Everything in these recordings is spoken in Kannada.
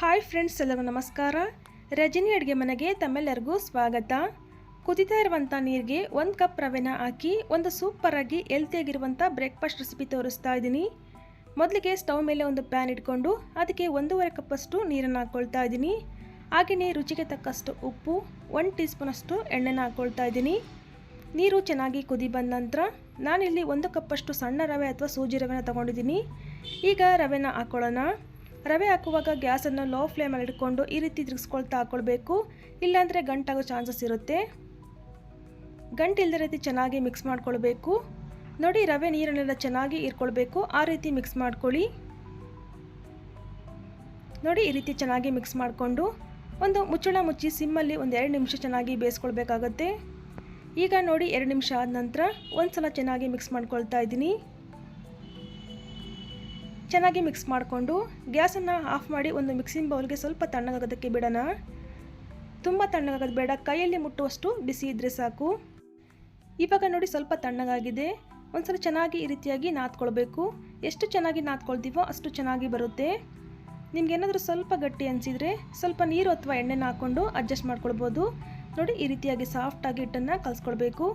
ಹಾಯ್ ಫ್ರೆಂಡ್ಸ್, ಎಲ್ಲರಿಗೂ ನಮಸ್ಕಾರ. ರಜನಿ ಅಡುಗೆ ಮನೆಗೆ ತಮ್ಮೆಲ್ಲರಿಗೂ ಸ್ವಾಗತ. ಕುದಿತಾ ಇರುವಂಥ ನೀರಿಗೆ 1 ಕಪ್ ರವೆನ ಹಾಕಿ ಒಂದು ಸೂಪರಾಗಿ ಹೆಲ್ತಿಯಾಗಿರುವಂಥ ಬ್ರೇಕ್ಫಾಸ್ಟ್ ರೆಸಿಪಿ ತೋರಿಸ್ತಾ ಇದ್ದೀನಿ. ಮೊದಲಿಗೆ ಸ್ಟವ್ ಮೇಲೆ ಒಂದು ಪ್ಯಾನ್ ಇಟ್ಕೊಂಡು ಅದಕ್ಕೆ 1.5 ಕಪ್ಪಷ್ಟು ನೀರನ್ನು ಹಾಕ್ಕೊಳ್ತಾ ಇದ್ದೀನಿ. ಹಾಗೆಯೇ ರುಚಿಗೆ ತಕ್ಕಷ್ಟು ಉಪ್ಪು, 1 ಟೀ ಸ್ಪೂನಷ್ಟು ಎಣ್ಣೆನ ಹಾಕ್ಕೊಳ್ತಾ ಇದ್ದೀನಿ. ನೀರು ಚೆನ್ನಾಗಿ ಕುದಿ ಬಂದ ನಂತರ ನಾನಿಲ್ಲಿ 1 ಕಪ್ಪಷ್ಟು ಸಣ್ಣ ರವೆ ಅಥವಾ ಸೂಜಿ ರವೆನ ತೊಗೊಂಡಿದ್ದೀನಿ. ಈಗ ರವೆನ ಹಾಕ್ಕೊಳ್ಳೋಣ. ರವೆ ಹಾಕುವಾಗ ಗ್ಯಾಸನ್ನು ಲೋ ಫ್ಲೇಮಲ್ಲಿ ಇಟ್ಕೊಂಡು ಈ ರೀತಿ ತಿರುಗಿಸ್ಕೊಳ್ತಾ ಹಾಕ್ಕೊಳ್ಬೇಕು, ಇಲ್ಲಾಂದರೆ ಗಂಟಾಗೋ ಚಾನ್ಸಸ್ ಇರುತ್ತೆ. ಗಂಟಿಲ್ಲದ ರೀತಿ ಚೆನ್ನಾಗಿ ಮಿಕ್ಸ್ ಮಾಡ್ಕೊಳ್ಬೇಕು. ನೋಡಿ, ರವೆ ನೀರನ್ನೆಲ್ಲ ಚೆನ್ನಾಗಿ ಇರ್ಕೊಳ್ಬೇಕು, ಆ ರೀತಿ ಮಿಕ್ಸ್ ಮಾಡ್ಕೊಳ್ಳಿ. ನೋಡಿ, ಈ ರೀತಿ ಚೆನ್ನಾಗಿ ಮಿಕ್ಸ್ ಮಾಡಿಕೊಂಡು ಒಂದು ಮುಚ್ಚಳ ಮುಚ್ಚಿ ಸಿಮ್ಮಲ್ಲಿ ಒಂದು 2 ನಿಮಿಷ ಚೆನ್ನಾಗಿ ಬೇಯಿಸ್ಕೊಳ್ಬೇಕಾಗತ್ತೆ. ಈಗ ನೋಡಿ, 2 ನಿಮಿಷ ಆದ ನಂತರ ಒಂದು ಸಲ ಚೆನ್ನಾಗಿ ಮಿಕ್ಸ್ ಮಾಡ್ಕೊಳ್ತಾ ಇದ್ದೀನಿ. ಚೆನ್ನಾಗಿ ಮಿಕ್ಸ್ ಮಾಡಿಕೊಂಡು ಗ್ಯಾಸನ್ನು ಆಫ್ ಮಾಡಿ ಒಂದು ಮಿಕ್ಸಿಂಗ್ ಬೌಲ್ಗೆ ಸ್ವಲ್ಪ ತಣ್ಣಗಾಗೋದಕ್ಕೆ ಬಿಡೋಣ. ತುಂಬ ತಣ್ಣಗಾಗೋದು ಬೇಡ, ಕೈಯಲ್ಲಿ ಮುಟ್ಟುವಷ್ಟು ಬಿಸಿ ಇದ್ದರೆ ಸಾಕು. ಇವಾಗ ನೋಡಿ, ಸ್ವಲ್ಪ ತಣ್ಣಗಾಗಿದೆ. ಒಂದ್ಸಲ ಚೆನ್ನಾಗಿ ಈ ರೀತಿಯಾಗಿ ನಾದ್ಕೊಳ್ಬೇಕು. ಎಷ್ಟು ಚೆನ್ನಾಗಿ ನಾದ್ಕೊಳ್ತೀವೋ ಅಷ್ಟು ಚೆನ್ನಾಗಿ ಬರುತ್ತೆ. ನಿಮ್ಗೇನಾದರೂ ಸ್ವಲ್ಪ ಗಟ್ಟಿ ಅನಿಸಿದರೆ ಸ್ವಲ್ಪ ನೀರು ಅಥವಾ ಎಣ್ಣೆನ ಹಾಕ್ಕೊಂಡು ಅಡ್ಜಸ್ಟ್ ಮಾಡ್ಕೊಳ್ಬೋದು. ನೋಡಿ, ಈ ರೀತಿಯಾಗಿ ಸಾಫ್ಟಾಗಿ ಹಿಟ್ಟನ್ನು ಕಲಿಸ್ಕೊಳ್ಬೇಕು.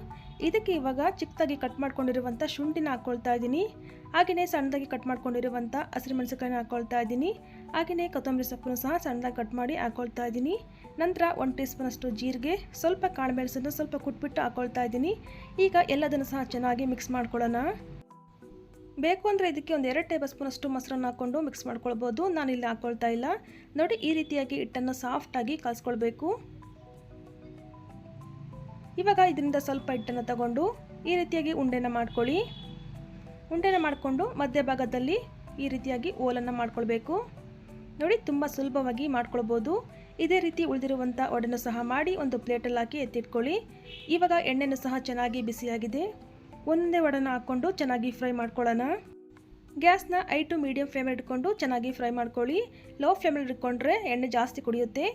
ಇದಕ್ಕೆ ಇವಾಗ ಚಿಕ್ಕದಾಗಿ ಕಟ್ ಮಾಡ್ಕೊಂಡಿರುವಂಥ ಶುಂಠಿನ ಹಾಕ್ಕೊಳ್ತಾ ಇದ್ದೀನಿ. ಹಾಗೆಯೇ ಸಣ್ಣದಾಗಿ ಕಟ್ ಮಾಡ್ಕೊಂಡಿರುವಂಥ ಹಸಿರುಮೆಣಸಿನಕಾಯಿನ ಹಾಕ್ಕೊಳ್ತಾ ಇದ್ದೀನಿ. ಹಾಗೆಯೇ ಕೊತ್ತಂಬರಿ ಸೊಪ್ಪನ್ನು ಸಹ ಸಣ್ಣದಾಗಿ ಕಟ್ ಮಾಡಿ ಹಾಕ್ಕೊಳ್ತಾ ಇದ್ದೀನಿ. ನಂತರ 1 ಟೀ ಸ್ಪೂನಷ್ಟು ಜೀರಿಗೆ, ಸ್ವಲ್ಪ ಕಾಳುಮೆಣಸನ್ನು ಸ್ವಲ್ಪ ಕುಟ್ಬಿಟ್ಟು ಹಾಕ್ಕೊಳ್ತಾ ಇದ್ದೀನಿ. ಈಗ ಎಲ್ಲದನ್ನು ಸಹ ಚೆನ್ನಾಗಿ ಮಿಕ್ಸ್ ಮಾಡ್ಕೊಳ್ಳೋಣ. ಬೇಕು ಅಂದರೆ ಇದಕ್ಕೆ ಒಂದು 2 ಟೇಬಲ್ ಸ್ಪೂನಷ್ಟು ಮೊಸರನ್ನು ಹಾಕ್ಕೊಂಡು ಮಿಕ್ಸ್ ಮಾಡ್ಕೊಳ್ಬೋದು. ನಾನಿಲ್ಲಿ ಹಾಕ್ಕೊಳ್ತಾ ಇಲ್ಲ. ನೋಡಿ, ಈ ರೀತಿಯಾಗಿ ಹಿಟ್ಟನ್ನು ಸಾಫ್ಟಾಗಿ ಕಲಿಸ್ಕೊಳ್ಬೇಕು. ಇವಾಗ ಇದರಿಂದ ಸ್ವಲ್ಪ ಹಿಟ್ಟನ್ನು ತಗೊಂಡು ಈ ರೀತಿಯಾಗಿ ಉಂಡೆನ ಮಾಡ್ಕೊಳ್ಳಿ. ಉಂಡೆನ ಮಾಡಿಕೊಂಡು ಮಧ್ಯಭಾಗದಲ್ಲಿ ಈ ರೀತಿಯಾಗಿ ಓಲನ್ನು ಮಾಡ್ಕೊಳ್ಬೇಕು. ನೋಡಿ, ತುಂಬ ಸುಲಭವಾಗಿ ಮಾಡ್ಕೊಳ್ಬೋದು. ಇದೇ ರೀತಿ ಉಳಿದಿರುವಂಥ ವಡೆನೂ ಸಹ ಮಾಡಿ ಒಂದು ಪ್ಲೇಟಲ್ಲಿ ಹಾಕಿ ಎತ್ತಿಟ್ಕೊಳ್ಳಿ. ಇವಾಗ ಎಣ್ಣೆನೂ ಸಹ ಚೆನ್ನಾಗಿ ಬಿಸಿಯಾಗಿದೆ. ಒಂದೇ ವಡೆನ ಹಾಕ್ಕೊಂಡು ಚೆನ್ನಾಗಿ ಫ್ರೈ ಮಾಡ್ಕೊಳ್ಳೋಣ. ಗ್ಯಾಸ್ನ ಹೈ ಟು ಮೀಡಿಯಂ ಫ್ಲೇಮಲ್ಲಿ ಇಟ್ಕೊಂಡು ಚೆನ್ನಾಗಿ ಫ್ರೈ ಮಾಡ್ಕೊಳ್ಳಿ. ಲೋ ಫ್ಲೇಮಲ್ಲಿ ಇಟ್ಕೊಂಡ್ರೆ ಎಣ್ಣೆ ಜಾಸ್ತಿ ಕುಡಿಯುತ್ತೆ.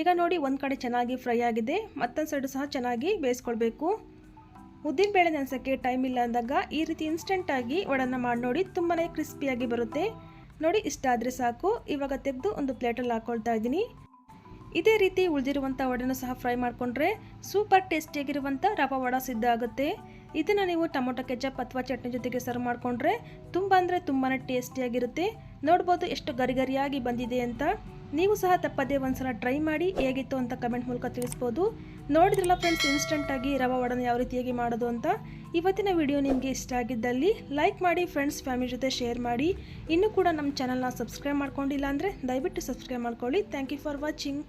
ಈಗ ನೋಡಿ, ಒಂದು ಕಡೆ ಚೆನ್ನಾಗಿ ಫ್ರೈ ಆಗಿದೆ, ಮತ್ತೊಂದು ಸೈಡು ಸಹ ಚೆನ್ನಾಗಿ ಬೇಯಿಸ್ಕೊಳ್ಬೇಕು. ಉದ್ದಿನಬೇಳೆ ನೆನೆಸೋಕ್ಕೆ ಟೈಮ್ ಇಲ್ಲ ಅಂದಾಗ ಈ ರೀತಿ ಇನ್ಸ್ಟೆಂಟಾಗಿ ವಡೆನ ಮಾಡಿ ನೋಡಿ, ತುಂಬಾ ಕ್ರಿಸ್ಪಿಯಾಗಿ ಬರುತ್ತೆ. ನೋಡಿ, ಇಷ್ಟ ಆದರೆ ಸಾಕು. ಇವಾಗ ತೆಗೆದು ಒಂದು ಪ್ಲೇಟಲ್ಲಿ ಹಾಕ್ಕೊಳ್ತಾ ಇದ್ದೀನಿ. ಇದೇ ರೀತಿ ಉಳಿದಿರುವಂಥ ವಡೆನೂ ಸಹ ಫ್ರೈ ಮಾಡಿಕೊಂಡ್ರೆ ಸೂಪರ್ ಟೇಸ್ಟಿಯಾಗಿರುವಂಥ ರವೆ ವಡೆ ಸಿದ್ಧ ಆಗುತ್ತೆ. ಇದನ್ನು ನೀವು ಟೊಮೊಟೊ ಕೆಚಪ್ ಅಥವಾ ಚಟ್ನಿ ಜೊತೆಗೆ ಸರ್ವ್ ಮಾಡಿಕೊಂಡ್ರೆ ತುಂಬ ಅಂದರೆ ತುಂಬಾ ಟೇಸ್ಟಿಯಾಗಿರುತ್ತೆ. ನೋಡ್ಬೋದು ಎಷ್ಟು ಗರಿಗರಿಯಾಗಿ ಬಂದಿದೆ ಅಂತ. ನೀವು ಸಹ ತಪ್ಪದೇ ಒಂದ್ಸಲ ಟ್ರೈ ಮಾಡಿ ಹೇಗಿತ್ತು ಅಂತ ಕಮೆಂಟ್ ಮೂಲಕ ತಿಳಿಸ್ಬೋದು. ನೋಡಿದ್ರಲ್ಲ ಫ್ರೆಂಡ್ಸ್, ಇನ್ಸ್ಟೆಂಟಾಗಿ ರವೆ ವಡೆನ ಯಾವ ರೀತಿಯಾಗಿ ಮಾಡೋದು ಅಂತ. ಇವತ್ತಿನ ವಿಡಿಯೋ ನಿಮಗೆ ಇಷ್ಟ ಆಗಿದ್ದಲ್ಲಿ ಲೈಕ್ ಮಾಡಿ, ಫ್ರೆಂಡ್ಸ್ ಫ್ಯಾಮಿಲಿ ಜೊತೆ ಶೇರ್ ಮಾಡಿ. ಇನ್ನೂ ಕೂಡ ನಮ್ಮ ಚಾನಲ್ನ ಸಬ್ಸ್ಕ್ರೈಬ್ ಮಾಡ್ಕೊಂಡಿಲ್ಲ ಅಂದರೆ ದಯವಿಟ್ಟು ಸಬ್ಸ್ಕ್ರೈಬ್ ಮಾಡ್ಕೊಳ್ಳಿ. Thank you for watching.